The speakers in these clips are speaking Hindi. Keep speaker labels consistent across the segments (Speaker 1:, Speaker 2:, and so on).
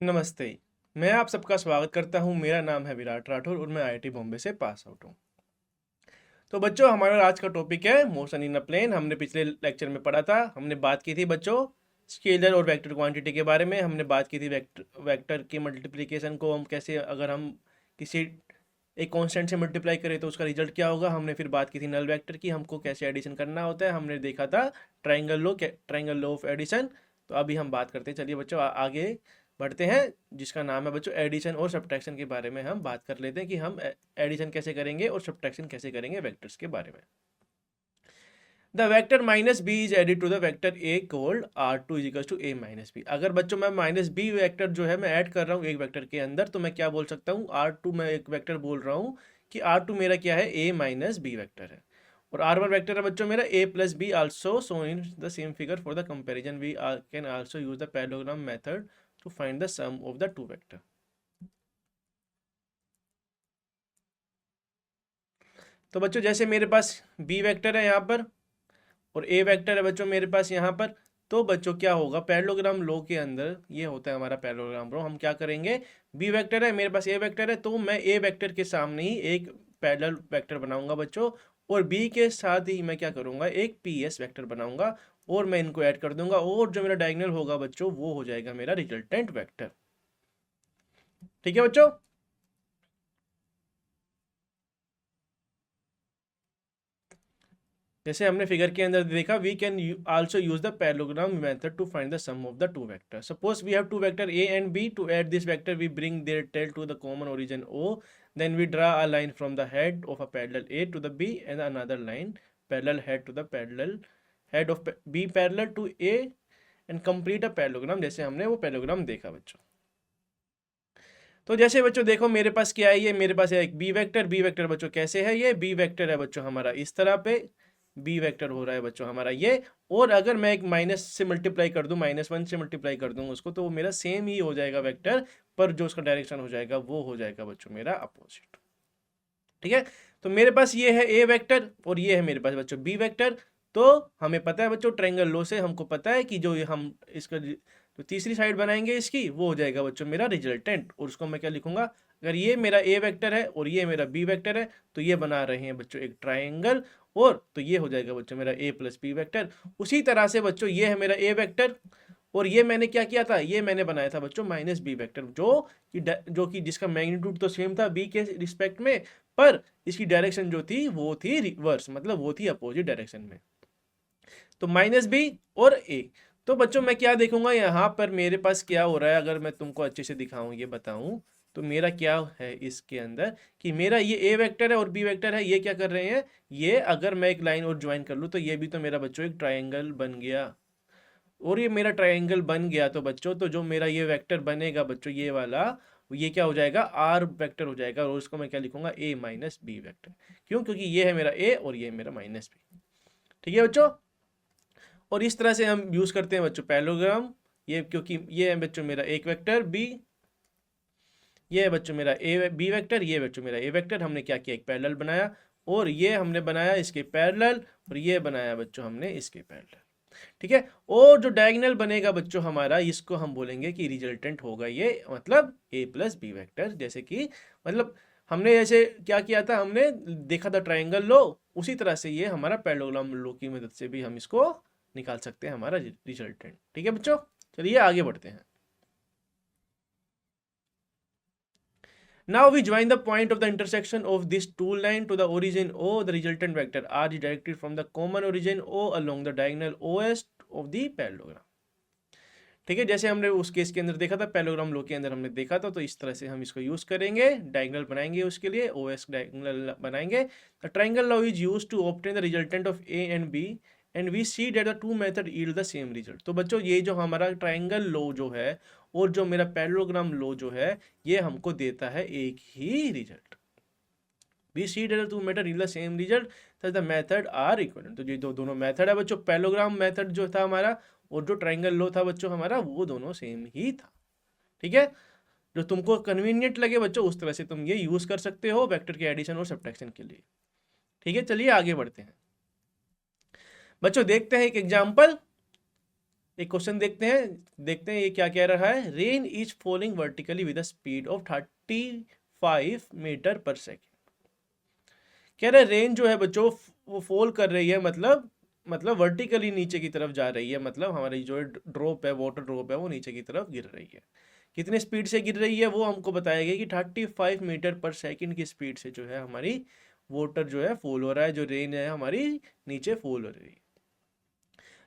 Speaker 1: नमस्ते। मैं आप सबका स्वागत करता हूँ। मेरा नाम है विराट राठौर और मैं आईआईटी बॉम्बे से पास आउट हूँ। तो बच्चों, हमारा आज का टॉपिक है मोशन इन अ प्लेन। हमने पिछले लेक्चर में पढ़ा था, हमने बात की थी बच्चों स्केलर और वेक्टर क्वांटिटी के बारे में। हमने बात की थी वेक्टर की मल्टीप्लिकेशन को हम कैसे, अगर हम किसी एक कांस्टेंट से मल्टीप्लाई करें तो उसका रिजल्ट क्या होगा। हमने फिर बात की थी नल वेक्टर की, हमको कैसे एडिशन करना होता है। हमने देखा था ट्रायंगल लो ऑफ एडिशन। तो अभी हम बात करते हैं, चलिए बच्चों आगे बढ़ते हैं, जिसका नाम है बच्चों एडिशन और सब्ट्रैक्शन के बारे में हम बात कर लेते हैं कि हम एडिशन कैसे करेंगे और सब्ट्रैक्शन कैसे करेंगे वेक्टर्स के बारे में। The vector minus B is added to the vector A called R two is equal to A minus B. अगर बच्चों मैं माइनस बी वेक्टर जो है मैं ऐड कर रहा हूँ एक वेक्टर के अंदर, तो मैं क्या बोल सकता हूँ, आर टू मैं एक वेक्टर बोल रहा हूँ कि आर टू मेरा क्या है, ए माइनस बी वेक्टर है। और आर वन वेक्टर है बच्चों मेरा a plus b also so in the same figure for the comparison we can also use the parallelogram method to find the sum of the two vector. तो बच्चों जैसे मेरे पास बी वेक्टर है यहाँ पर और ए वेक्टर है बच्चों मेरे पास यहाँ पर, तो बच्चों क्या होगा, पैरेललोग्राम लो के अंदर ये होता है हमारा पैरेललोग्राम लो। हम क्या करेंगे, बी वेक्टर है मेरे पास, ए वेक्टर है, तो मैं ए वेक्टर के सामने ही एक पैरेलल वेक्टर बनाऊंगा बच्चों, और बी के साथ ही मैं क्या करूंगा, एक पी एस वेक्टर बनाऊंगा और मैं इनको ऐड कर दूंगा, और जो मेरा डायगोनल होगा बच्चों वो हो जाएगा मेरा रिजल्टेंट वेक्टर। ठीक है बच्चों। जैसे हमने फिगर के अंदर देखा, we can also use the parallelogram method to find the sum of the two vector. Suppose we have two vector A and B, to add this vector we bring their tail to the common origin O, then we draw a line from the head of a parallel A to the B and another line parallel head to the parallel head of B parallel to A and complete a parallelogram। जैसे हमने वो पैरेललोग्राम देखा बच्चों। तो जैसे बच्चों देखो मेरे पास क्या है, ये मेरे पास है एक बी वेक्टर। बी वेक्टर बच्चों कैसे है, ये बी वेक्टर है बच्चों हमारा इस तरह पे, बी वेक्टर हो रहा है बच्चों हमारा ये। और अगर मैं एक माइनस से मल्टीप्लाई कर दूं, -1 से मल्टीप्लाई कर दूं उसको, तो वो मेरा सेम ही हो जाएगा वेक्टर, पर जो उसका डायरेक्शन हो जाएगा वो हो जाएगा बच्चों मेरा अपोजिट। ठीक है। तो मेरे पास ये है ए वेक्टर और ये है मेरे पास बच्चों बी वेक्टर। तो हमें पता है बच्चों ट्रायंगल लो से हमको पता है कि जो हम इसका तो तीसरी साइड बनाएंगे इसकी, वो हो जाएगा बच्चों मेरा रिजल्टेंट। और उसको मैं क्या लिखूंगा, अगर ये मेरा ए वेक्टर है और ये मेरा बी वेक्टर है, तो ये बना रहे हैं बच्चों एक ट्रायंगल, और तो ये हो जाएगा बच्चों मेरा ए प्लस बी वेक्टर। उसी तरह से बच्चों ये है मेरा ए वेक्टर और ये मैंने क्या किया था, ये मैंने बनाया था बच्चों माइनस बी वेक्टर, जो कि जिसका मैग्नीट्यूड तो सेम था बी के रिस्पेक्ट में, पर इसकी डायरेक्शन जो थी वो थी रिवर्स, मतलब वो थी अपोजिट डायरेक्शन में। तो माइनस बी और ए। तो बच्चों मैं क्या देखूंगा यहाँ पर मेरे पास क्या हो रहा है, अगर मैं तुमको अच्छे से दिखाऊं ये बताऊं, तो मेरा क्या है इसके अंदर कि मेरा ये ए वेक्टर है और बी वेक्टर है, ये क्या कर रहे हैं, ये अगर मैं एक लाइन और ज्वाइन कर लूँ तो ये भी तो मेरा बच्चों एक ट्राइंगल बन गया। और ये मेरा ट्रायंगल बन गया तो बच्चों, तो जो मेरा ये वेक्टर बनेगा बच्चों ये वाला, ये क्या हो जाएगा, आर वेक्टर हो जाएगा, और उसको मैं क्या लिखूंगा, ए माइनस बी वेक्टर। क्यों, क्योंकि ये है मेरा ए और ये है मेरा माइनस बी। ठीक है बच्चों। और इस तरह से हम यूज करते हैं बच्चों पैरेललोग्राम। ये क्योंकि ये है बच्चों मेरा एक वेक्टर बी, ये है बच्चों मेरा ए बी वेक्टर, ये बच्चों मेरा ए वेक्टर। हमने क्या किया, एक पैरेलल बनाया, और ये हमने बनाया इसके पैरेलल, और ये बनाया बच्चों हमने इसके पैरेलल। ठीक है। और जो डायगोनल बनेगा बच्चों हमारा, इसको हम बोलेंगे कि रिजल्टेंट होगा ये, मतलब ए प्लस बी वेक्टर। जैसे कि मतलब हमने ऐसे क्या किया था, हमने देखा था ट्रायंगल लो, उसी तरह से ये हमारा पैरेललोग्राम लो की मदद से भी हम इसको निकाल सकते हैं हमारा रिजल्टेंट। ठीक है बच्चों, चलिए आगे बढ़ते हैं। Now we join the point of the intersection of this two line to the origin O. The resultant vector R is directed from the common origin O along the diagonal OS of the parallelogram। ठीक है, जैसे हमने उस केस के अंदर देखा था, पैरेललोग्राम लो के अंदर हमने देखा था, तो इस तरह से हम इसको यूज करेंगे, डायगोनल बनाएंगे उसके लिए, ओएस डायगोनल बनाएंगे। The triangle law is used to obtain the resultant of A and B and we see that the two method yield the same result. तो बच्चों ये जो हमारा ट्रायंगल लॉ जो है और जो मेरा पैरेललोग्राम लॉ जो है, ये हमको देता है एक ही result. We see that the two method yield the same result that the method are equivalent. तो ये दोनों मेथड है बच्चों, पैरेललोग्राम मेथड जो था हमारा और जो ट्रायंगल लो था बच्चों हमारा, वो दोनों सेम ही था। ठीक है। जो तुमको कन्वीनियंट लगे बच्चों उस तरह से तुम ये यूज कर सकते हो वेक्टर के एडिशन और सब्ट्रैक्शन के लिए। ठीक है, चलिए आगे बढ़ते हैं बच्चों, देखते हैं एक एग्जांपल। एक क्वेश्चन देखते हैं ये क्या कह रहा है। Rain is falling vertically with speed of 35 meter per second. कह रहे रेन जो है बच्चों वो फॉल कर रही है, मतलब वर्टिकली नीचे की तरफ जा रही है, मतलब हमारी जो ड्रॉप है, वाटर ड्रॉप है, वो नीचे की तरफ गिर रही है। कितने स्पीड से गिर रही है वो हमको बताया गया कि 35 मीटर पर सेकंड की स्पीड से जो है हमारी वाटर जो है फॉल हो रहा है, जो रेन है हमारी नीचे फॉल हो रही है।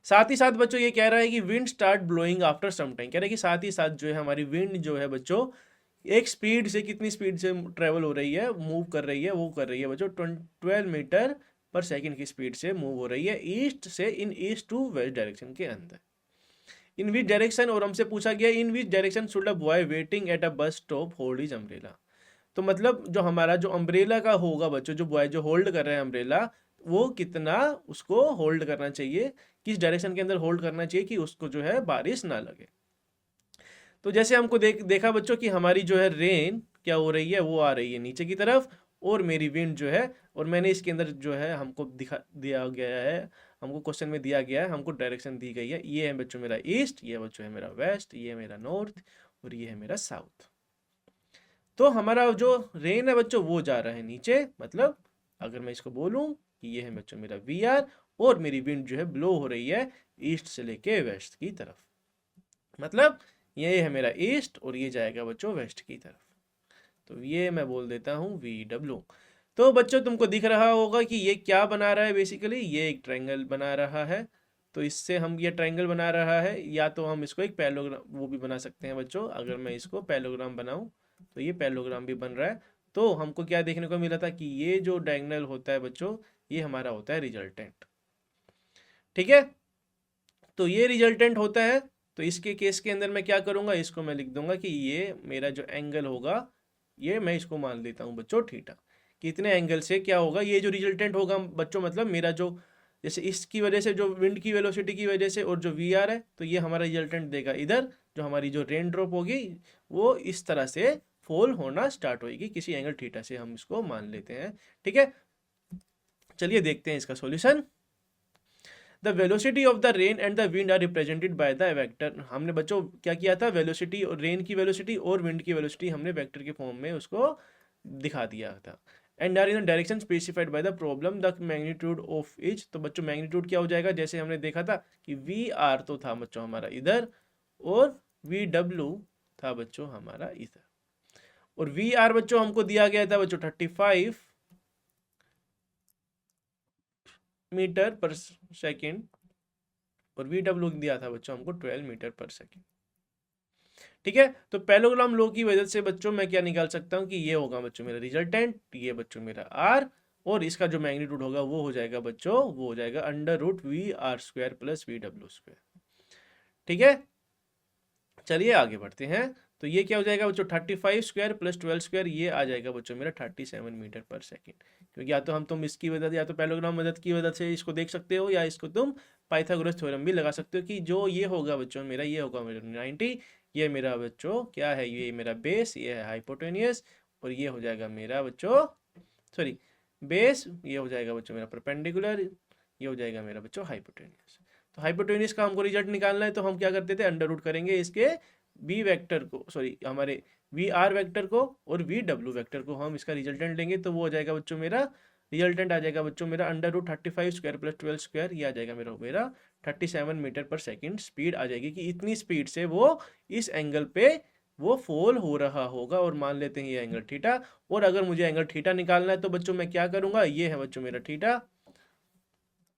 Speaker 1: साथ ही साथ बच्चों ये कह रहा है कि wind start blowing after some time. कह रहा है कि साथ ही साथ जो है हमारी विंड जो है बच्चों एक स्पीड से, कितनी स्पीड से ट्रेवल हो रही है, मूव कर रही है, वो कर रही है बच्चों 12 मीटर पर सेकंड की स्पीड से मूव हो रही है ईस्ट से, in east to west direction के अंदर। इन विच डायरेक्शन, और हमसे पूछा गया in which direction should a boy waiting at a bus stop hold his umbrella. तो मतलब जो हमारा जो अम्ब्रेला का होगा बच्चों, जो बॉय जो होल्ड कर रहे हैं अम्ब्रेला, वो कितना उसको होल्ड करना चाहिए, किस डायरेक्शन के अंदर होल्ड करना चाहिए कि उसको जो है बारिश ना लगे। तो जैसे हमको देखा बच्चों कि हमारी जो है रेन क्या हो रही है, वो आ रही है नीचे की तरफ, और मेरी विंड जो है, और मैंने इसके अंदर जो है हमको दिखा दिया गया है, हमको क्वेश्चन में दिया गया है, हमको डायरेक्शन दी गई है। ये है बच्चों मेरा ईस्ट, ये बच्चों है मेरा वेस्ट, ये है मेरा नॉर्थ, और ये है मेरा साउथ। तो हमारा जो रेन है बच्चों वो जा रहा है नीचे, मतलब अगर मैं इसको बोलूं कि ये है बच्चों मेरा वी आर, और मेरी विंड जो है ब्लो हो रही है ईस्ट से लेके वेस्ट की तरफ, मतलब ये है मेरा ईस्ट और ये जाएगा बच्चों वेस्ट की तरफ। तो ये मैं बोल देता हूँ वी डब्ल्यू। तो बच्चों तुमको दिख रहा होगा कि ये क्या बना रहा है, बेसिकली ये एक ट्रायंगल बना रहा है। तो इससे हम ये ट्रायंगल बना रहा है, या तो हम इसको एक पैरेललोग्राम वो भी बना सकते हैं बच्चों। अगर मैं इसको पैरेललोग्राम बनाऊं तो ये पैरेललोग्राम भी बन रहा है। तो हमको क्या देखने को मिला था कि ये जो डायगोनल होता है बच्चों, ये हमारा होता है रिजल्टेंट। ठीक है, तो ये रिजल्टेंट होता है। तो इसके केस के अंदर मैं क्या करूंगा, इसको मैं लिख दूंगा कि ये मेरा जो एंगल होगा, ये मैं इसको मान लेता हूं बच्चों थीटा। कितने एंगल से क्या होगा, ये जो रिजल्टेंट होगा बच्चों, मतलब मेरा जो, जैसे इसकी वजह से जो विंड की वेलोसिटी की वजह से और जो वी आर है, तो ये हमारा रिजल्टेंट देगा इधर। जो हमारी जो रेन ड्रॉप होगी वो इस तरह से फॉल होना स्टार्ट होगी, किसी एंगल थीटा से हम इसको मान लेते हैं। ठीक है, चलिए देखते हैं इसका solution. The velocity of the rain and the wind are represented by the vector. हमने बच्चों क्या किया था, वेलोसिटी और रेन की वेलोसिटी और विंड की वेलोसिटी हमने वेक्टर के फॉर्म में उसको दिखा दिया था। And are in the direction specified by the problem the magnitude of each. तो बच्चों मैग्नीट्यूड क्या हो जाएगा, जैसे हमने देखा था कि वी आर तो था बच्चों हमारा इधर, और वी डब्ल्यू था बच्चों हमारा इधर। और वी आर बच्चों हमको दिया गया था बच्चों 35 मीटर पर सेकेंड, और वी डब्ल्यू दिया था बच्चों हमको 12 मीटर पर सेकेंड। ठीक है, तो पैरेललोग्राम लॉ की वजह से बच्चों मैं क्या निकाल सकता हूं कि ये होगा बच्चों मेरा रिजल्टेंट, ये बच्चों मेरा आर, और इसका जो मैग्नीट्यूड होगा वो हो जाएगा बच्चों, वो हो जाएगा under root V R square plus V W square. ठीक है, चलिए आगे बढ़ते हैं। तो ये क्या हो जाएगा बच्चों 35 स्क्वायर प्लस 12 स्क्वायर, ये आ जाएगा बच्चों मेरा 37 मीटर पर सेकेंड। क्योंकि या तो तुम इसकी मदद, या तो पैरेललोग्राम मदद की मदद से इसको देख सकते हो, या इसको तुम पाइथागोरस थ्योरम भी लगा सकते हो कि जो ये होगा बच्चों मेरा, ये होगा मेरा 90, ये मेरा बच्चों क्या है, ये मेरा बेस, ये है हाइपोटेनियस, और ये हो जाएगा मेरा बच्चों, सॉरी बेस, ये हो जाएगा बच्चों मेरा परपेंडिकुलर, ये हो जाएगा मेरा बच्चों हाइपोटेनियस। तो हाइपोटेनियस का हमको रिजल्ट निकालना है, तो हम क्या करते थे, अंडर रूट करेंगे इसके बी वेक्टर को, सॉरी हमारे वी आर वेक्टर को और वी डब्ल्यू वेक्टर को, हम इसका रिजल्टेंट लेंगे। तो वो हो जाएगा बच्चों मेरा रिजल्टेंट आ जाएगा बच्चों मेरा under root 35 square plus 12 square, ये आ जाएगा मेरा 37 मीटर पर सेकेंड स्पीड आ जाएगी, कि इतनी स्पीड से वो इस एंगल पे वो फॉल हो रहा होगा, और मान लेते हैं ये एंगल थीटा। और अगर मुझे एंगल थीटा निकालना है तो बच्चों मैं क्या करूंगा, ये है बच्चों मेरा थीटा।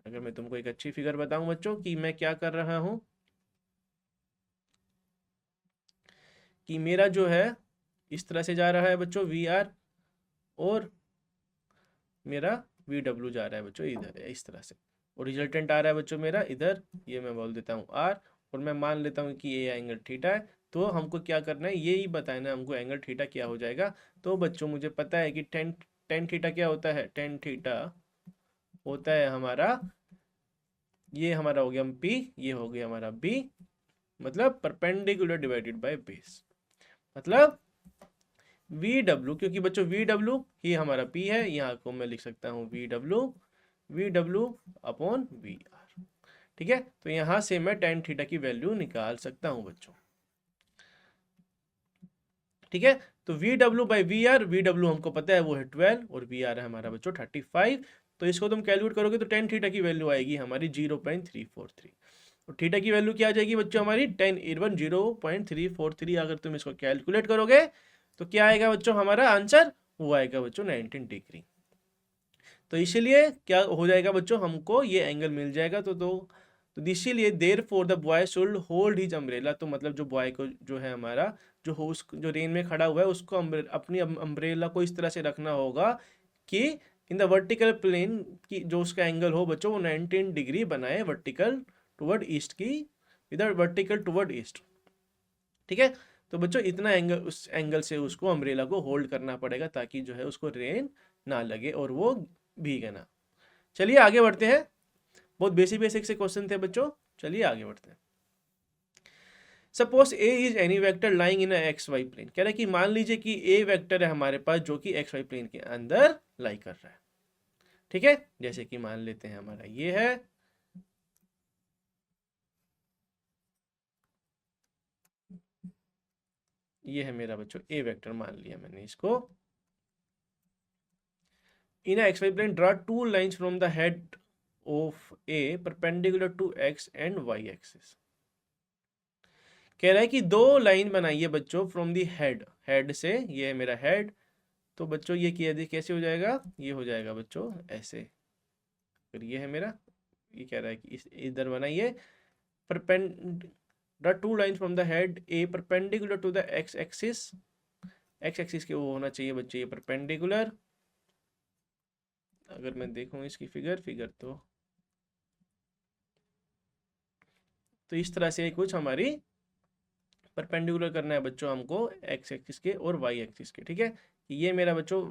Speaker 1: अगर मैं तुमको एक अच्छी फिगर बताऊं बच्चों कि मैं क्या कर रहा हूं, कि मेरा जो है इस तरह से जा रहा है बच्चों वी आर, और मेरा वी डब्ल्यू जा रहा है बच्चों इधर है इस तरह से, और रिजल्टेंट आ रहा है बच्चों मेरा इधर, ये मैं बोल देता हूँ आर, और मैं मान लेता हूँ कि ये एंगल थीटा है। तो हमको क्या करना है, ये ही बताना है हमको एंगल थीटा क्या हो जाएगा। तो बच्चों मुझे पता है कि टेन टेन थीटा क्या होता है, टेन थीटा होता है हमारा, ये हमारा हो गया पी, ये हो गया हमारा बी, मतलब परपेंडिकुलर डिवाइडेड बाय बेस, मतलब वी डब्ल्यू, क्योंकि बच्चों वी डब्ल्यू ही हमारा पी है, यहाँ को मैं लिख सकता हूँ V W upon V R. ठीक है, तो यहाँ से मैं tan थीटा की वैल्यू निकाल सकता हूँ बच्चों। ठीक है, तो V W by V R, V W हमको पता है वो है 12 और वी आर है हमारा बच्चों 35। तो इसको तुम कैलकुलेट करोगे तो tan थीटा की वैल्यू आएगी हमारी 0.343। तो थीटा की वैल्यू क्या आ जाएगी बच्चों हमारी tan इवन 0.343। अगर तुम इसको कैलकुलेट करोगे तो क्या आएगा बच्चों हमारा आंसर, वो आएगा बच्चों 19 डिग्री। तो इसीलिए क्या हो जाएगा बच्चों, हमको ये एंगल मिल जाएगा। तो इसीलिए there for the boy should hold his umbrella. तो मतलब जो बॉय को जो है हमारा जो रेन में खड़ा हुआ है उसको अपनी अम्ब्रेला को इस तरह से रखना होगा कि इन द वर्टिकल प्लेन की जो उसका एंगल हो बच्चों वो 19 डिग्री बनाए वर्टिकल टुवर्ड ईस्ट की, इधर वर्टिकल टुवर्ड ईस्ट। ठीक है, तो बच्चों इतना एंगल, उस एंगल से उसको अम्ब्रेला को होल्ड करना पड़ेगा ताकि जो है उसको रेन ना लगे और वो भीगे ना। चलिए आगे बढ़ते हैं, बहुत बेसिक बेसिक से क्वेश्चन थे बच्चों, चलिए आगे बढ़ते हैं। Suppose A is any vector lying in x Y plane. कह रहा है कि मान लीजिए कि ए वेक्टर है हमारे पास जो कि एक्स वाई प्लेन के अंदर लाई कर रहा है। ठीक है, जैसे कि मान लेते हैं हमारा ये है, ये है मेरा बच्चों ए वेक्टर मान लिया मैंने इसको। In x Y plane draw two lines from the head of a perpendicular to x and y axis. कह रहा है कि दो लाइन बनाइए बच्चों फ्रॉम दी हेड, हेड से, ये है मेरा हेड। तो बच्चों ये किया कैसे हो जाएगा, ये हो जाएगा बच्चों ऐसे। फिर ये है मेरा, ये कह रहा है कि इधर बनाइए परपेंड the two line from the head a perpendicular to the x axis. X axis के वो होना चाहिए बच्चे ये परपेंडिकुलर। अगर मैं देखूं इसकी फिगर तो इस तरह से कुछ हमारी परपेंडिकुलर करना है बच्चों हमको एक्स एक्सिस के और वाई एक्सिस के। ठीक है, ये मेरा बच्चों,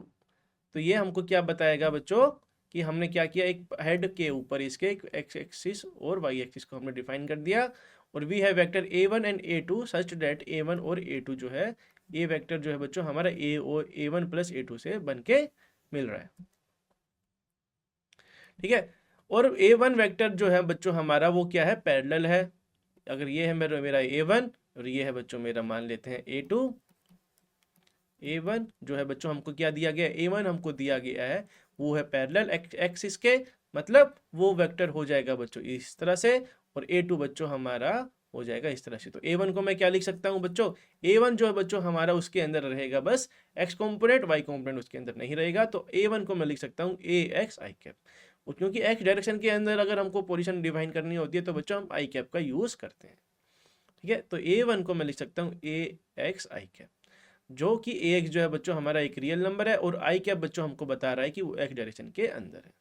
Speaker 1: तो ये हमको क्या बताएगा बच्चों कि हमने क्या किया, एक हेड के ऊपर इसके एक्स एक्सिस और वाई एक्सिस को हमने डिफाइन कर दिया। और वी है vector a1 and a2 such that a1 और a2 जो है, ए वेक्टर जो है बच्चों हमारा a और a1 प्लस a2 से बन के मिल रहा है। ठीक है, और a1 वेक्टर जो है बच्चों हमारा वो क्या है, पैरेलल है। अगर ये है मेरा a1 और ये है बच्चों मेरा मान लेते हैं a2। a1 जो है बच्चों हमको क्या दिया गया, a1 हमको दिया गया है वो है पैरेलल एक्सिस के, मतलब वो वेक्टर हो जाएगा बच्चों इस तरह से। और a2 बच्चों हमारा हो जाएगा इस तरह से। तो a1 को मैं क्या लिख सकता हूँ बच्चों, a1 जो है बच्चों हमारा उसके अंदर रहेगा बस x कॉम्पोनेंट, y कॉम्पोनेंट उसके अंदर नहीं रहेगा। तो a1 को मैं लिख सकता हूँ a x i कैप, क्योंकि x डायरेक्शन के अंदर अगर हमको पोजीशन डिफाइन करनी होती है तो बच्चों हम i कैप का यूज करते हैं। ठीक है, तो a1 को मैं लिख सकता हूँ a x i कैप, जो कि ax जो है बच्चों हमारा एक रियल नंबर है और i कैप बच्चों हमको बता रहा है कि वो x डायरेक्शन के अंदर है।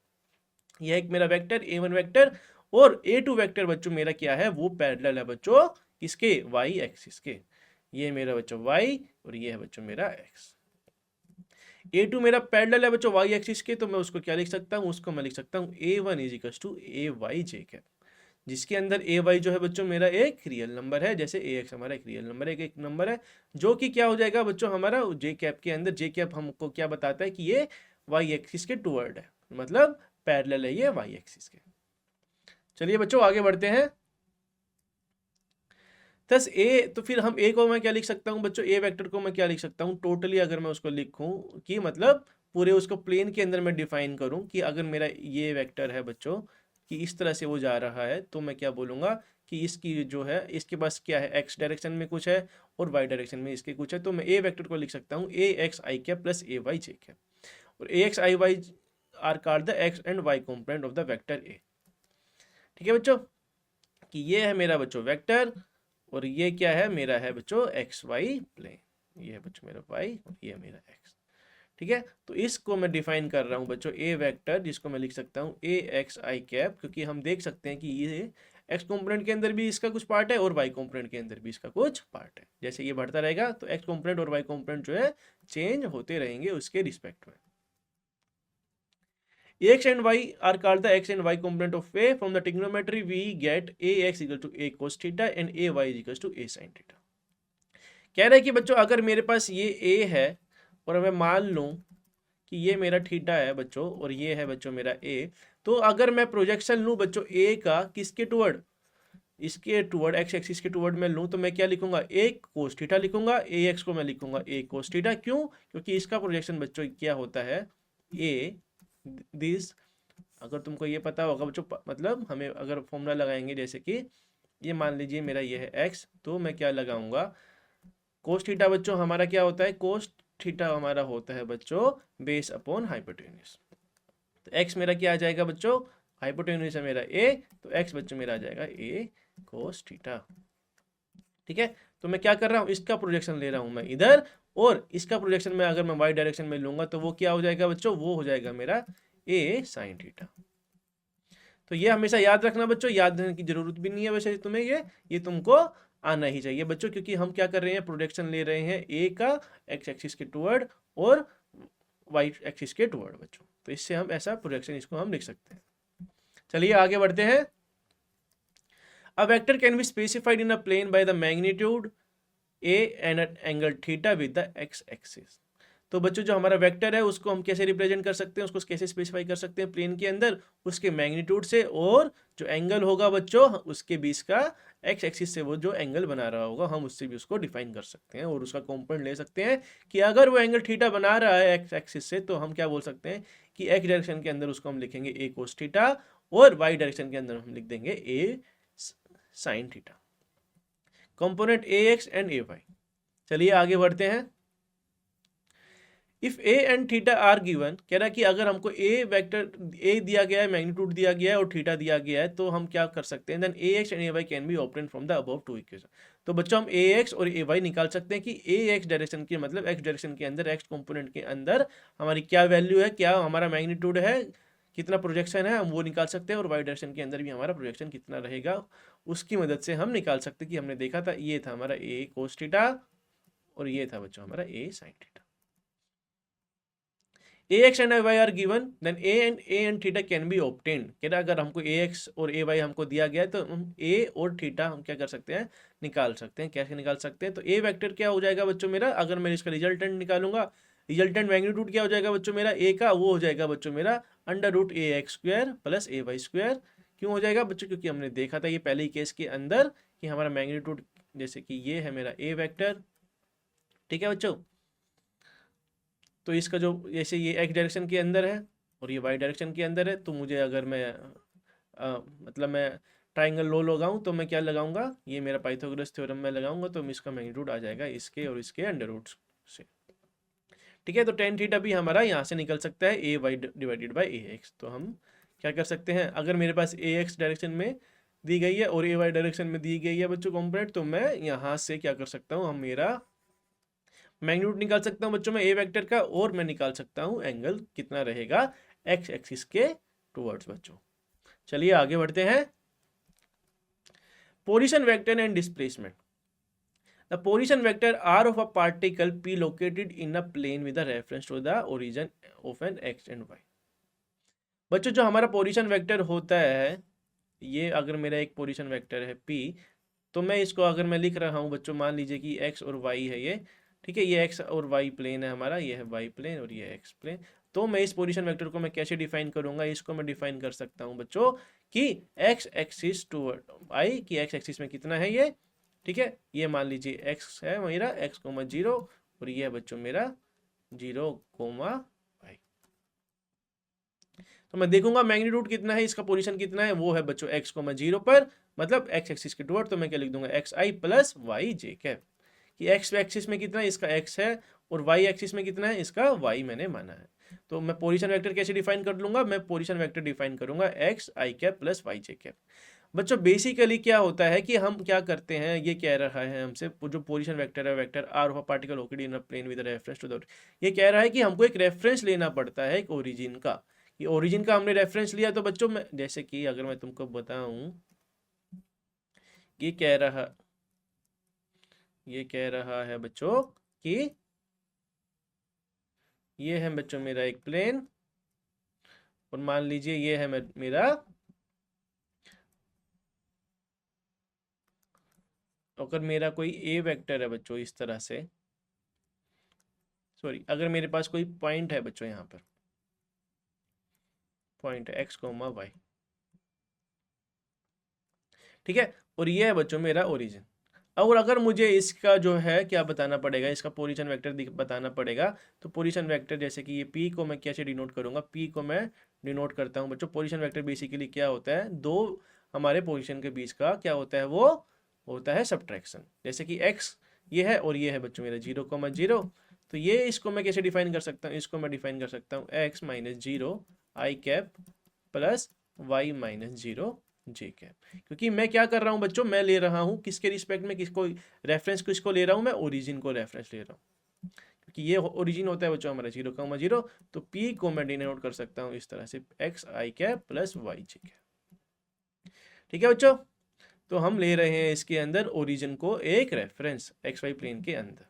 Speaker 1: यह एक मेरा वेक्टर a1 वेक्टर, और a2 वेक्टर बच्चों मेरा क्या है, वो पैरेलल है बच्चों किसके, y एक्सिस के। ये मेरा बच्चों y और ये है बच्चों मेरा x। a2 मेरा पैरेलल है बच्चों y एक्सिस के, तो मैं उसको क्या लिख सकता हूँ, उसको मैं लिख सकता हूँ a1 is equal to A Y J cap, जिसके अंदर ए वाई जो है बच्चों मेरा एक रियल नंबर है, जैसे ए एक्स हमारा एक रियल नंबर है, एक नंबर है, जो कि क्या हो जाएगा बच्चों हमारा जे कैप के अंदर। जे कैप हमको क्या बताता है कि ये वाई एक्सिस के टुवर्ड है, मतलब पैरेलल है ये वाई एक्सिस के। चलिए बच्चों आगे बढ़ते हैं। थस ए, तो फिर हम ए को मैं क्या लिख सकता हूँ बच्चों, ए वेक्टर को मैं क्या लिख सकता हूँ टोटली, अगर मैं उसको लिखूँ कि मतलब पूरे उसको प्लेन के अंदर मैं डिफाइन करूँ कि अगर मेरा ये वेक्टर है बच्चों कि इस तरह से वो जा रहा है, तो मैं क्या बोलूँगा कि इसकी जो है इसके पास क्या है, एक्स डायरेक्शन में कुछ है और वाई डायरेक्शन में इसके कुछ है। तो मैं ए वेक्टर को लिख सकता हूँ a x I cap plus a Y J cap, और a x i y are called the x and y component of the vector a. ठीक है बच्चों, कि ये है मेरा बच्चों वेक्टर और ये क्या है मेरा है बच्चों एक्स वाई प्लेन, ये है बच्चों मेरा वाई और ये है मेरा एक्स। ठीक है, तो इसको मैं डिफाइन कर रहा हूँ बच्चों ए वेक्टर, जिसको मैं लिख सकता हूँ ए एक्स आई कैप, क्योंकि हम देख सकते हैं कि ये एक्स कंपोनेंट के अंदर भी इसका कुछ पार्ट है और वाई कंपोनेंट के अंदर भी इसका कुछ पार्ट है। जैसे ये बढ़ता रहेगा तो एक्स कंपोनेंट और वाई कंपोनेंट जो है चेंज होते रहेंगे उसके रिस्पेक्ट में। x and y are called the x and y component of a. From the trigonometry we get ax equal to a cos theta and ay is equal to a sin theta. कह रहे हैं कि बच्चों अगर मेरे पास ये a है और मैं मान लूं कि ये मेरा थीटा है बच्चों और ये है बच्चों मेरा a, तो अगर मैं प्रोजेक्शन लूँ बच्चों ए का किसके टुवर्ड, इसके टुवर्ड एक्स एक्सिस के टुवर्ड मैं लूँ तो मैं क्या लिखूंगा, ए कोस थीटा लिखूंगा, ए एक्स को मैं लिखूंगा ए कोस थीटा। क्यों? क्योंकि इसका प्रोजेक्शन बच्चों क्या होता है, ए दिस, अगर तुमको ये पता होगा बच्चों, मतलब हमें अगर फॉर्मूला लगाएंगे जैसे कि ये मान लीजिए मेरा ये है एक्स, तो मैं क्या लगाऊंगा, कोस थीटा बच्चों हमारा क्या होता है, कोस थीटा हमारा होता है बच्चों बेस अपॉन हाइपोटेन्यूज। तो एक्स मेरा क्या आ जाएगा बच्चों, हाइपोटेन्यूज है मेरा ए, तो एक्स बच्चों मेरा आ जाएगा ए कोस थीटा। ठीक है, तो मैं क्या कर रहा हूँ, इसका प्रोजेक्शन ले रहा हूँ मैं इधर, और इसका प्रोजेक्शन में अगर मैं वाई डायरेक्शन में लूंगा तो वो क्या हो जाएगा बच्चों, वो हो जाएगा मेरा ए साइन थीटा। तो ये हमेशा याद रखना बच्चों, याद रखने की जरूरत भी नहीं है वैसे तुम्हें, ये तुमको आना ही चाहिए बच्चों, क्योंकि हम क्या कर रहे हैं, प्रोजेक्शन ले रहे हैं ए का एक्स एक्सिस के टुवर्ड और वाई एक्सिस के टुवर्ड बच्चों, तो इससे हम ऐसा प्रोजेक्शन इसको हम लिख सकते हैं। चलिए आगे बढ़ते हैं। A vector can be specified in a plane by the magnitude a and an angle theta with the x axis। तो बच्चों जो हमारा वेक्टर है उसको हम कैसे रिप्रेजेंट कर सकते हैं, उसको कैसे स्पेसिफाई कर सकते हैं प्लेन के अंदर, उसके मैग्नीट्यूड से, और जो एंगल होगा बच्चों उसके बीच का एक्स एक्सिस से वो जो एंगल बना रहा होगा हम उससे भी उसको डिफाइन कर सकते हैं, और उसका कंपोनेंट ले सकते हैं कि अगर वो एंगल थीटा बना रहा है एक्स एक्सिस से तो हम क्या बोल सकते हैं कि एक्स डायरेक्शन के अंदर उसको हम लिखेंगे ए कोस थीटा, और वाई डायरेक्शन के अंदर हम लिख देंगे a sine theta, component a x and A y. चलिए आगे बढ़ते हैं। If a and theta are given, कह रहा है कि अगर हमको ए वेक्टर ए दिया गया है, मैग्नीट्यूड दिया गया है और थीटा दिया गया है, तो हम क्या कर सकते हैं, then A x and A Y can be obtained from the above two equation. तो बच्चों हम ए एक्स और ए वाई निकाल सकते हैं कि ए एक्स डायरेक्शन की मतलब एक्स डायरेक्शन के अंदर, एक्स कंपोनेंट के अंदर हमारी क्या वैल्यू है, क्या हमारा मैग्नीट्यूड है, कितना प्रोजेक्शन है, हम वो निकाल सकते हैं, और वाई डायरेक्शन के अंदर भी हमारा प्रोजेक्शन कितना रहेगा उसकी मदद से हम निकाल सकते हैं। कि हमने देखा था ये था हमारा ए कोस थीटा और ये था बच्चों हमारा a sine theta. ax and y are given, then a and theta can be obtained। कह रहा अगर हमको ax और ay हमको दिया गया है तो हम a और थीटा हम क्या कर सकते हैं, निकाल सकते हैं। कैसे निकाल सकते हैं, तो a वेक्टर क्या हो जाएगा बच्चों मेरा, अगर मैं इसका रिजल्टेंट निकालूंगा, रिजल्टेंट मैग्नीट्यूड क्या हो जाएगा बच्चों मेरा a का, वो हो जाएगा बच्चों मेरा under root A x square plus a Y square. क्यों हो जाएगा बच्चों, क्योंकि हमने देखा था ये पहले ही केस के अंदर कि हमारा मैग्नीट्यूड जैसे कि ये है मेरा a वेक्टर, ठीक है बच्चों, तो इसका जो जैसे ये एक्स डायरेक्शन के अंदर है और ये वाई डायरेक्शन के अंदर है, तो मुझे अगर मैं मतलब मैं ट्राइंगल लो लगाऊं तो मैं क्या लगाऊंगा, ये मेरा पाइथागोरस थ्योरम में लगाऊंगा, तो इसका मैग्नीट्यूड आ जाएगा इसके और इसके अंडर रूट से। ठीक है, तो टेन थीटा भी हमारा यहाँ से निकल सकता है a y divided by a x. तो हम क्या कर सकते हैं, अगर मेरे पास ए एक्स डायरेक्शन में दी गई है और ए वाई डायरेक्शन में दी गई है बच्चों कंपोनेंट, तो मैं यहाँ से क्या कर सकता हूँ, हम मेरा मैग्नीट्यूड निकाल सकता हूं बच्चों में ए वेक्टर का, और मैं निकाल सकता हूं एंगल कितना रहेगा एक्स एक्सिस के टुवर्ड्स बच्चों। चलिए आगे बढ़ते हैं। Position vector and displacement. The position vector R of a particle P located in a plane with reference to the origin of an X and Y. बच्चों जो हमारा पोजीशन वेक्टर होता है, ये अगर मेरा एक पोजीशन वेक्टर है पी, तो मैं इसको अगर मैं लिख रहा हूँ बच्चों, मान लीजिए कि एक्स और वाई है ये, ठीक है, ये एक्स और वाई प्लेन है हमारा, ये है वाई प्लेन और ये एक्स प्लेन। तो मैं इस पोजीशन वेक्टर को मैं कैसे डिफाइन करूंगा, इसको मैं डिफाइन कर सकता हूं बच्चों कि एक्स एक्सिस टूवर्ड वाई, की एक्स एक्सिस में कितना है ये, ठीक है, ये मान लीजिए एक्स है मेरा एक्स कोमा जीरो, और ये है बच्चों मेरा जीरो कोमा वाई। तो मैं देखूंगा मैग्नीट्यूड कितना है, इसका पोजीशन कितना है, वो है बच्चों एक्स कोमा जीरो पर, मतलब एक्स एक्सिस के टुवर्ड, तो मैं क्या लिख दूंगा एक्स आई प्लस वाई जे कैप, कि एक्स एक्सिस में कितना है, इसका एक्स है, और वाई एक्सिस में कितना है, इसका वाई मैंने माना है। तो मैं पोजीशन वेक्टर कैसे डिफाइन कर लूंगा, मैं पोजीशन वेक्टर डिफाइन करूंगा एक्स आई कैप प्लस वाई जे कैप। बच्चों बेसिकली क्या होता है कि हम क्या करते हैं, ये कह रहा है हमसे जो पोजीशन वेक्टर है, vector R of a particle located in a plane with reference to the, ये कह रहा है कि हमको एक रेफरेंस लेना पड़ता है एक ओरिजिन का। ये ओरिजिन का हमने रेफरेंस लिया, तो बच्चों मैं जैसे कि अगर मैं तुमको बताऊं, ये कह रहा है बच्चों कि ये है बच्चों मेरा एक प्लेन, और मान लीजिए ये है मेरा, अगर मेरा कोई ए वेक्टर है बच्चों इस तरह से, सॉरी, अगर मेरे पास कोई पॉइंट है बच्चों यहाँ पर, पॉइंट है x, y। ठीक है, और ये है बच्चों मेरा ओरिजिन। और अगर मुझे इसका जो है क्या बताना पड़ेगा, इसका पोजीशन वेक्टर बताना पड़ेगा, तो पोजीशन वेक्टर जैसे कि ये p को मैं कैसे डिनोट करूंगा, p को मैं डिनोट करता हूं बच्चों, पोजीशन वेक्टर बेसिकली क्या होता है, दो हमारे पोजीशन के बीच का क्या होता है, वो होता है सब्ट्रैक्शन। जैसे कि x ये है और ये है बच्चों मेरा 0,0, तो ये इसको मैं कैसे डिफाइन कर सकता हूँ, इसको मैं डिफाइन कर सकता हूँ x माइनस 0 आई कैप प्लस y माइनस 0 जे कैप। क्योंकि मैं क्या कर रहा हूँ बच्चों, मैं ले रहा हूँ किसके रिस्पेक्ट में, किसको रेफरेंस, किसको ले रहा हूँ, मैं ओरिजिन को रेफरेंस ले रहा हूँ, क्योंकि ये ओरिजिन होता है बच्चों हमारा 0,0, तो p को मैं डिनोट कर सकता हूँ इस तरह से x आई कैप प्लस y जे कैप। ठीक है बच्चों, तो हम ले रहे हैं इसके अंदर ओरिजिन को एक रेफरेंस एक्स वाई प्लेन के अंदर।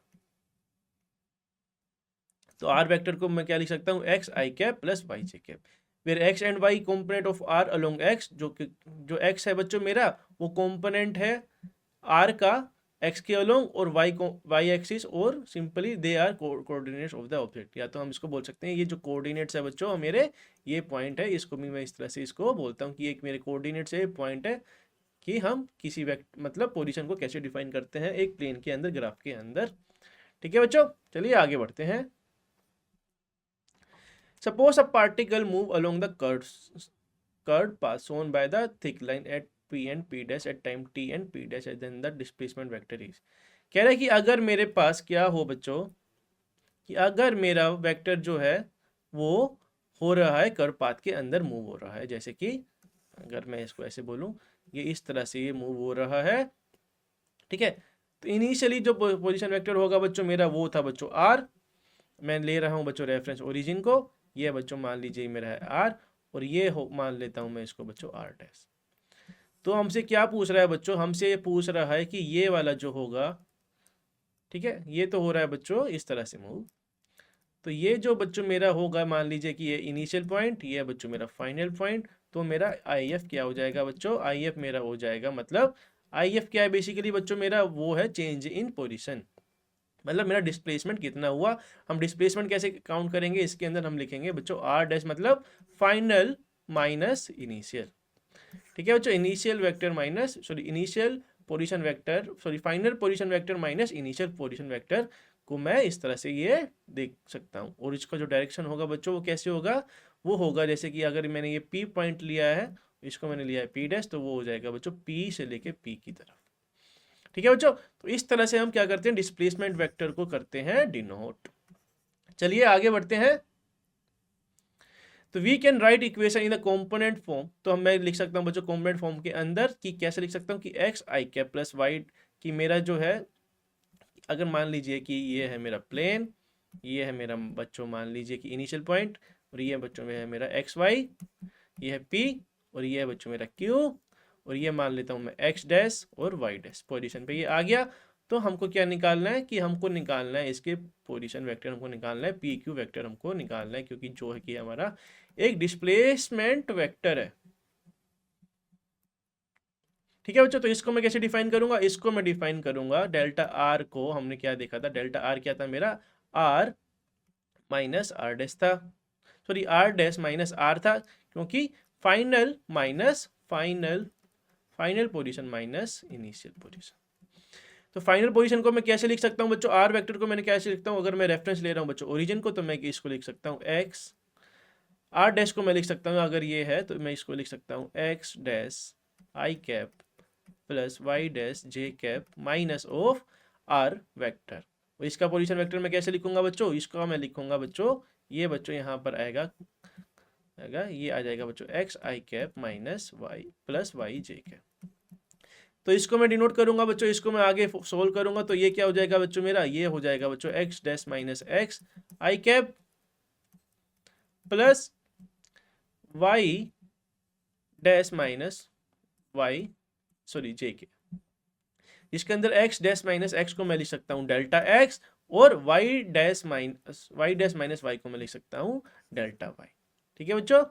Speaker 1: तो आर वेक्टर को मैं क्या लिख सकता हूँ, एक्स आई कैप प्लस वाई जे कैप, फिर X and Y component of R along X, जो एक्स है बच्चों मेरा वो कंपोनेंट है आर का एक्स के अलोंग, और वाई को वाई एक्सिस, और simply they are coordinates of the object. या तो हम इसको बोल सकते हैं ये जो कोऑर्डिनेट्स है बच्चों मेरे, ये पॉइंट है, इसको भी मैं इस तरह से इसको बोलता हूँ कि एक मेरे कोऑर्डिनेट्स है, पॉइंट है, कि हम किसी मतलब पोजीशन को कैसे डिफाइन करते हैं एक प्लेन के अंदर, ग्राफ के अंदर। ठीक है बच्चों, चलिए आगे बढ़ते हैं। Suppose a particle move along the curved path shown by the thick line at p and p dash at time t and p dash and then the displacement vector is। कह रहा है कि अगर मेरे पास क्या हो बच्चों, कि अगर मेरा वेक्टर जो है वो हो रहा है कर्व पाथ के अंदर मूव हो रहा है, जैसे कि अगर मैं इसको ऐसे बोलूं, ये इस तरह से ये मूव हो रहा है। ठीक है, तो इनिशियली जो पोजीशन वेक्टर होगा बच्चों मेरा वो था बच्चों आर, मैं ले रहा हूँ बच्चों रेफरेंस ओरिजिन को, ये बच्चों मान लीजिए मेरा है आर, और ये हो मान लेता हूँ मैं इसको बच्चों आर डैश। तो हमसे क्या पूछ रहा है बच्चों, हमसे ये पूछ रहा है कि ये वाला जो होगा, ठीक है, ये तो हो रहा है बच्चों इस तरह से मूव, तो ये जो बच्चों मेरा होगा, मान लीजिए कि ये इनिशियल पॉइंट, ये है बच्चों मेरा फाइनल पॉइंट, तो मेरा आई एफ क्या हो जाएगा बच्चों, आई एफ मेरा हो जाएगा, मतलब आई एफ क्या है बेसिकली बच्चों मेरा, वो है चेंज इन पोजीशन, मतलब मेरा डिस्प्लेसमेंट कितना हुआ। हम डिस्प्लेसमेंट कैसे काउंट करेंगे, इसके अंदर हम लिखेंगे बच्चों आर डैश, मतलब फाइनल माइनस इनिशियल। ठीक है बच्चों, initial vector minus initial position vector, final position vector minus initial position vector को मैं इस तरह से ये देख सकता हूँ। और इसका जो डायरेक्शन होगा बच्चों वो कैसे होगा, वो होगा जैसे कि अगर मैंने ये P पॉइंट लिया है, इसको मैंने लिया है P डैश, तो वो हो जाएगा बच्चों P से लेके P की तरफ। ठीक है बच्चों, तो इस तरह से हम क्या करते हैं, डिस्प्लेसमेंट वेक्टर को करते हैं डिनोट। चलिए आगे बढ़ते हैं। तो we can write equation in the component form, तो हम मैं लिख सकता हूँ बच्चों कॉम्पोनेंट फॉर्म के अंदर, कि कैसे लिख सकता हूँ कि एक्स आई कैप प्लस वाई, कि मेरा जो है, अगर मान लीजिए कि ये है मेरा प्लेन, ये है मेरा बच्चों मान लीजिए कि इनिशियल पॉइंट, और ये बच्चों में है मेरा एक्स वाई, ये है पी, और ये है बच्चों मेरा क्यू, और ये मान लेता हूँ मैं एक्स डैश और वाई डैश, पोजीशन पे ये आ गया। तो हमको क्या निकालना है, कि हमको निकालना है इसके पोजीशन वेक्टर, हमको निकालना है पी क्यू वेक्टर हमको निकालना है, क्योंकि जो है कि हमारा एक डिस्प्लेसमेंट वेक्टर है। ठीक है बच्चों, तो इसको मैं कैसे डिफाइन करूंगा, इसको मैं डिफाइन करूंगा डेल्टा आर को, हमने क्या देखा था, डेल्टा आर क्या था मेरा, आर माइनस आर डैश था, आर डैश माइनस आर था, क्योंकि final minus final position minus initial position. तो फाइनल पोजीशन को मैं कैसे लिख सकता हूँ बच्चों, आर वेक्टर को मैंने कैसे लिखता हूँ, अगर मैं रेफरेंस ले रहा हूँ बच्चों ओरिजिन को, तो मैं इसको लिख सकता हूँ एक्स, आर डैश को मैं लिख सकता हूँ, अगर ये है तो मैं इसको लिख सकता हूँ X dash I cap plus Y dash J cap minus of R vector. इसका पोजीशन वेक्टर मैं कैसे लिखूंगा बच्चों, इसका मैं लिखूंगा बच्चों, ये बच्चों यहाँ पर आएगा, ये आ जाएगा बच्चों एक्स आई cap minus y plus Y जे कैप। तो इसको मैं डिनोट करूंगा बच्चों, इसको मैं आगे सोल्व करूंगा, तो ये क्या हो जाएगा बच्चों मेरा, ये हो जाएगा बच्चों एक्स डैश माइनस एक्स आई cap plus Y dash minus y j के, इसके अंदर x डैश माइनस एक्स को मैं लिख सकता हूँ डेल्टा x, और y डैश माइनस वाई को मैं लिख सकता हूँ डेल्टा y। ठीक है बच्चों,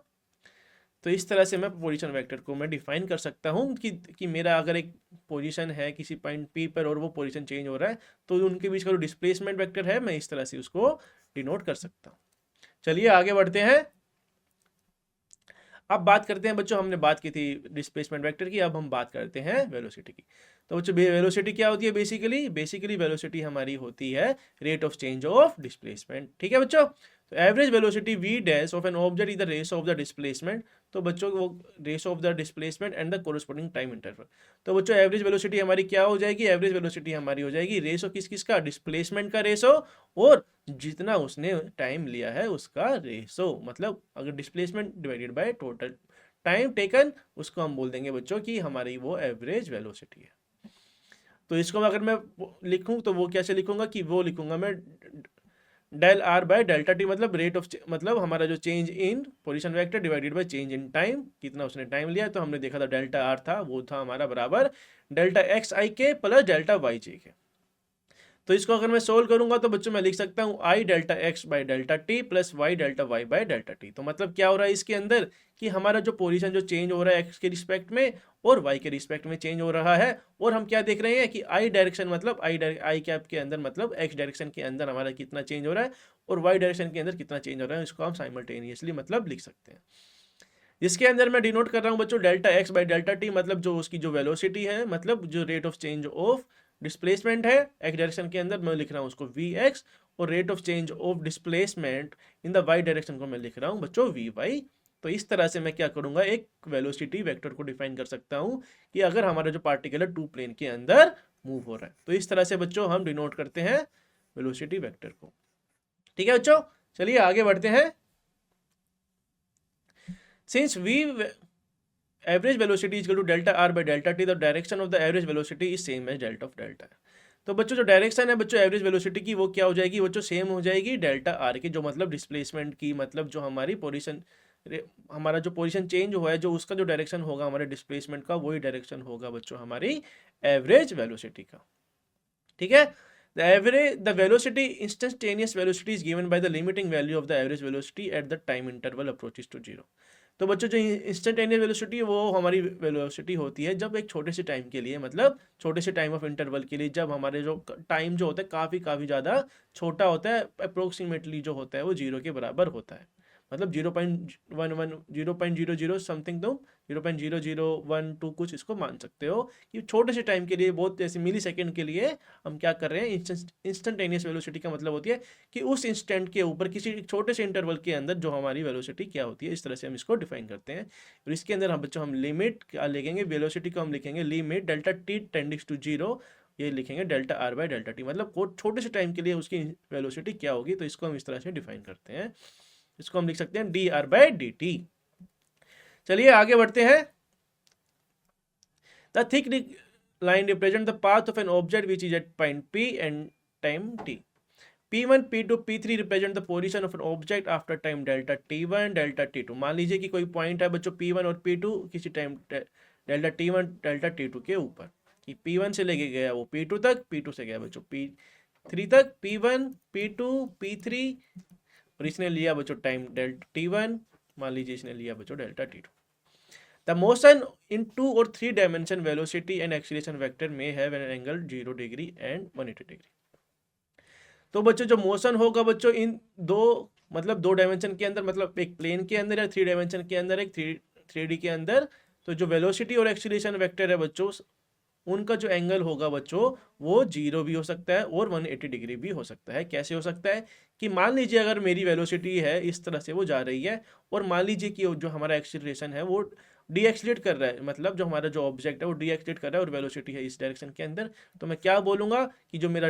Speaker 1: तो इस तरह से मैं पोजीशन वेक्टर को मैं डिफाइन कर सकता हूँ कि मेरा अगर एक पोजीशन है किसी पॉइंट P पर और वो पोजीशन चेंज हो रहा है, तो उनके बीच का जो डिस्प्लेसमेंट वेक्टर है मैं इस तरह से उसको डिनोट कर सकता हूँ। चलिए आगे बढ़ते हैं। अब बात करते हैं बच्चों, हमने बात की थी डिस्प्लेसमेंट वेक्टर की, अब हम बात करते हैं वेलोसिटी की। तो बच्चों वेलोसिटी क्या होती है? बेसिकली वेलोसिटी हमारी होती है rate of change of displacement. ठीक है बच्चों, तो average velocity V dash of an object is the ratio of the displacement. तो बच्चों वो ratio of the displacement and the corresponding time interval. तो बच्चों एवरेज वेलोसिटी हमारी क्या हो जाएगी? एवरेज वेलोसिटी हमारी हो जाएगी रेशो किस का? डिस्प्लेसमेंट का रेशो और जितना उसने टाइम लिया है उसका रेशो। मतलब अगर displacement divided by total time taken, उसको हम बोल देंगे बच्चों कि हमारी वो एवरेज वेलोसिटी है। तो इसको अगर मैं लिखूं तो वो कैसे लिखूंगा कि वो लिखूंगा मैं del R by delta T, मतलब रेट ऑफ मतलब हमारा जो change in position vector divided by change in time, कितना उसने टाइम लिया। तो हमने देखा था डेल्टा आर था, वो था हमारा बराबर डेल्टा एक्स आई के प्लस डेल्टा वाई जे के। तो इसको अगर मैं सोल्व करूंगा तो बच्चों मैं लिख सकता हूँ i delta x by delta t plus y delta y by delta t. तो मतलब क्या हो रहा है इसके अंदर कि हमारा जो पोजीशन जो चेंज हो रहा है एक्स के रिस्पेक्ट में और वाई के रिस्पेक्ट में चेंज हो रहा है, और हम क्या देख रहे हैं कि आई डायरेक्शन मतलब आई कैप के अंदर मतलब एक्स डायरेक्शन के अंदर हमारा कितना चेंज हो रहा है और वाई डायरेक्शन के अंदर कितना चेंज हो रहा है, इसको हम साइमल्टेनियसली मतलब लिख सकते हैं। इसके अंदर मैं डिनोट कर रहा हूँ बच्चों delta x by delta T, मतलब जो उसकी जो वेलोसिटी है, मतलब जो rate of change of displacement है एक्स डायरेक्शन के अंदर, मैं लिख रहा हूँ उसको वी एक्स, और rate of change of displacement in the Y direction को मैं लिख रहा हूँ बच्चों वी वाई। तो इस तरह से मैं क्या करूंगा, एक वेलोसिटी वेक्टर को डिफाइन कर सकता हूँ कि अगर हमारा जो पार्टिकल है टू प्लेन के अंदर मूव हो रहा है। तो इस तरह से बच्चों हम डिनोट करते हैं वेलोसिटी वेक्टर को। ठीक है बच्चों, चलिए आगे बढ़ते हैं। Since v average velocity is equal to delta r by delta t, the direction of the average velocity is same as delta of delta। तो बच्चों जो डायरेक्शन है बच्चों एवरेज वेलोसिटी की, वो क्या हो जाएगी बच्चों? सेम हो जाएगी डेल्टा आर की, जो मतलब डिस्प्लेसमेंट की, मतलब जो हमारी पोजीशन, हमारा जो पोजीशन चेंज हुआ है, जो उसका जो डायरेक्शन होगा हमारे डिस्प्लेसमेंट का, वही डायरेक्शन होगा बच्चों हमारी एवरेज वेलोसिटी का। ठीक है, the velocity instantaneous velocity is given by the limiting value of the average velocity at the time interval approaches to zero। तो बच्चों जो इंस्टेंटेनियस वेलोसिटी है वो हमारी वेलोसिटी होती है जब एक छोटे से टाइम के लिए, मतलब छोटे से टाइम ऑफ इंटरवल के लिए, जब हमारे जो टाइम जो होता है काफ़ी ज़्यादा छोटा होता है, अप्रोक्सीमेटली जो होता है वो जीरो के बराबर होता है, मतलब 0.11 0.00 समथिंग, तुम 0.0012 कुछ इसको मान सकते हो कि छोटे से टाइम के लिए, बहुत जैसे मिली सेकेंड के लिए हम क्या कर रहे हैं। इंस्टेंटेनियस वेलोसिटी का मतलब होती है कि उस इंस्टेंट के ऊपर किसी छोटे से इंटरवल के अंदर जो हमारी वेलोसिटी क्या होती है, इस तरह से हम इसको डिफाइन करते हैं। और इसके अंदर हम बच्चों हम लिमिट क्या लिखेंगे, वेलोसिटी को हम लिखेंगे limit delta t tendings to zero, ये लिखेंगे delta r by delta T, मतलब छोटे से टाइम के लिए उसकी वेलोसिटी क्या होगी। तो इसको हम इस तरह से डिफाइन करते हैं, इसको हम लिख सकते हैं D R by D T. चलिए आगे बढ़ते हैं। The thick line represent the path of an object which is at point P and time t। P1, P2, P3 represent the position of an object after time delta T1, delta T2। मान लीजिए कि कोई पॉइंट है बच्चों P1 और P2 किसी time delta T1 delta T2 के ऊपर, कि P1 से लेके गया वो P2 तक, P2 से गया बच्चों P3 तक, P1 P2 P3, और इसने लिया बच्चों टाइम डेल्टा T1, मान लीजिए इसने लिया बच्चों delta T2। The motion in 2 or 3 dimension velocity and acceleration vector may have an angle 0 degree and 180 degree। तो बच्चों जो मोशन होगा बच्चों इन दो, मतलब दो डायमेंशन के अंदर, मतलब एक प्लेन के अंदर या थ्री डायमेंशन के अंदर, एक थ्री डी के अंदर, तो जो वेलोसिटी और एक्सीलरेशन वेक्टर है बच्चों, उनका जो एंगल होगा बच्चों वो 0 भी हो सकता है और 180 डिग्री भी हो सकता है। कैसे हो सकता है कि मान लीजिए अगर मेरी वेलोसिटी है इस तरह से वो जा रही है, और मान लीजिए कि जो हमारा एक्सीलरेशन है वो डी एक्सीलेट कर रहा है, मतलब जो हमारा जो ऑब्जेक्ट है वो डी एक्सीलेट कर रहा है और वेलोसिटी है इस डायरेक्शन के अंदर, तो मैं क्या बोलूँगा कि जो मेरा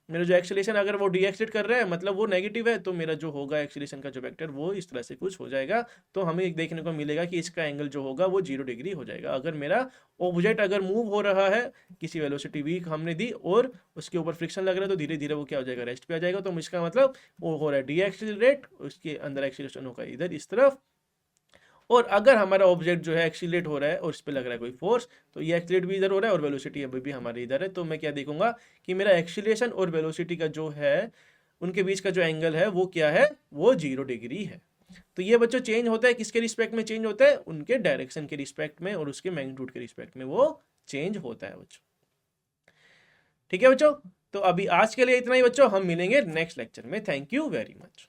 Speaker 1: जो एक्सीलरेशन अगर वो डी एक्सीलेट कर रहा है मतलब वो नेगेटिव है, तो मेरा जो होगा एक्सीलरेशन का जो वेक्टर वो इस तरह से कुछ हो जाएगा। तो हमें देखने को मिलेगा कि इसका एंगल जो होगा वो 0 डिग्री हो जाएगा। अगर मेरा ऑब्जेक्ट अगर मूव हो रहा है, किसी वेलोसिटी वी हमने दी और उसके ऊपर फ्रिक्शन लग रहा है, तो धीरे धीरे वो क्या हो जाएगा, रेस्ट पे आ जाएगा। तो इसका मतलब वो हो रहा है डी एक्सीलरेट, उसके अंदर एक्सीलरेशन होगा इधर इस तरफ। और अगर हमारा ऑब्जेक्ट जो है एक्सीलरेट हो रहा है और इस पर लग रहा है कोई फोर्स, तो ये एक्सीलरेट भी इधर हो रहा है और वेलोसिटी अभी भी हमारे इधर है, तो मैं क्या देखूंगा कि मेरा एक्सीलरेशन और वेलोसिटी का जो है उनके बीच का जो एंगल है वो क्या है, वो 0 डिग्री है। तो ये बच्चों चेंज होता है किसके रिस्पेक्ट में चेंज होता है, उनके डायरेक्शन के रिस्पेक्ट में और उसके मैग्नीट्यूड के रिस्पेक्ट में वो चेंज होता है बच्चों। ठीक है बच्चों, तो अभी आज के लिए इतना ही बच्चों, हम मिलेंगे नेक्स्ट लेक्चर में। Thank you very much.